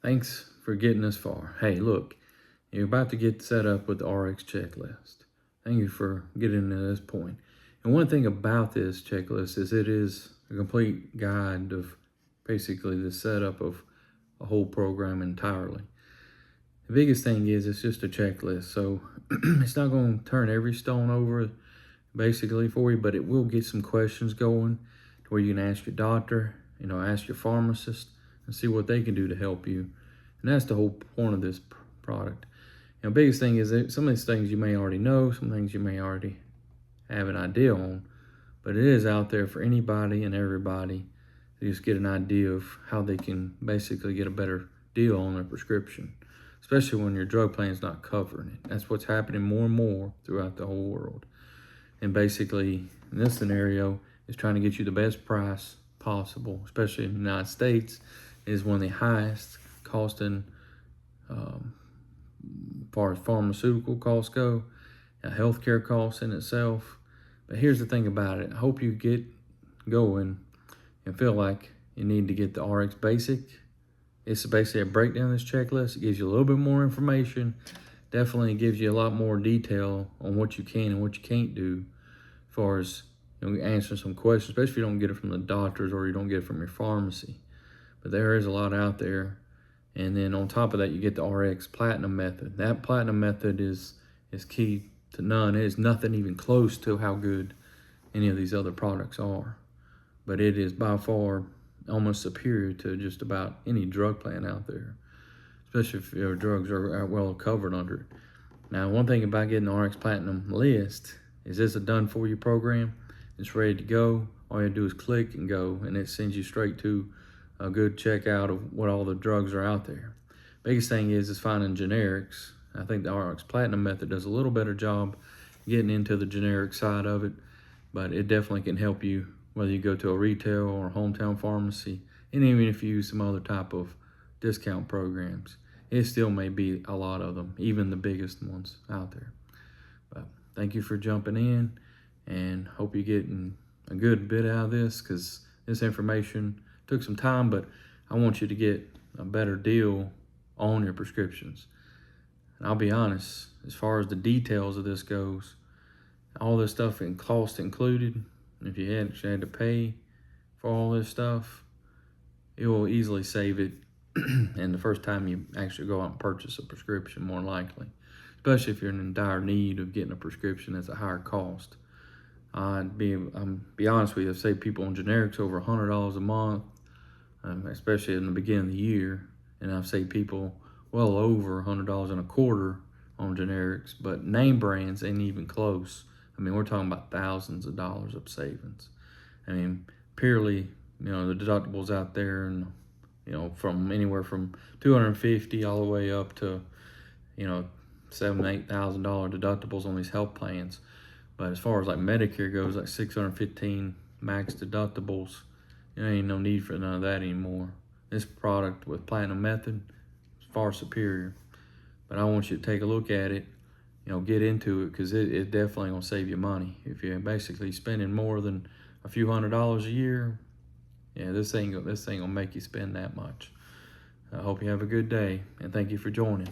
Thanks for getting this far. Hey, look, you're about to get set up with the RX checklist. Thank you for getting to this point. And one thing about this checklist is it is a complete guide of basically the setup of a whole program entirely. The biggest thing is it's just a checklist. So it's not going to turn every stone over basically for you, but it will get some questions going to where you can ask your doctor, ask your pharmacist and see what they can do to help you. And that's the whole point of this product. And the biggest thing is that some of these things you may already know, some things you may already have an idea on, but it is out there for anybody and everybody to just get an idea of how they can basically get a better deal on their prescription, especially when your drug plan is not covering it. That's what's happening more and more throughout the whole world. And basically, in this scenario, is trying to get you the best price possible, especially in the United States, is one of the highest costing as far as pharmaceutical costs go, healthcare costs in itself. But here's the thing about it. I hope you get going and feel like you need to get the RX Basic. It's basically a breakdown of this checklist. It gives you a little bit more information. Definitely gives you a lot more detail on what you can and what you can't do as far as answering some questions, especially if you don't get it from the doctors or you don't get it from your pharmacy. But there is a lot out there. And then on top of that, you get the RX Platinum method. That Platinum method is key to none. It is nothing even close to how good any of these other products are. But it is by far almost superior to just about any drug plan out there, especially if your drugs are well covered under it. Now, one thing about getting the RX Platinum list is it's a done-for-you program. It's ready to go. All you do is click and go, and it sends you straight to a good checkout of what all the drugs are out there. Biggest thing is finding generics. I think the RX Platinum method does a little better job getting into the generic side of it, but it definitely can help you whether you go to a retail or a hometown pharmacy, and even if you use some other type of discount programs. It still may be a lot of them, even the biggest ones out there. But thank you for jumping in, and hope you're getting a good bit out of this, because this information took some time, but I want you to get a better deal on your prescriptions. And I'll be honest, as far as the details of this goes, all this stuff in cost included, if you actually had to pay for all this stuff, it will easily save it and the first time you actually go out and purchase a prescription, more likely, especially if you're in dire need of getting a prescription that's a higher cost. I'd be honest with you, I've saved people on generics over $100 a month, especially in the beginning of the year, and I've saved people well over $100 in a quarter on generics, but name brands ain't even close. I mean, we're talking about thousands of dollars of savings. I mean, purely, the deductibles out there, and from anywhere from $250 all the way up to, $7,000-8,000 deductibles on these health plans. But as far as like Medicare goes, like 615 max deductibles, there ain't no need for none of that anymore. This product with Platinum method is far superior. But I want you to take a look at it, get into it, because it definitely gonna save you money. If you're basically spending more than a few $100s a year, yeah, this ain't gonna make you spend that much. I hope you have a good day, and thank you for joining.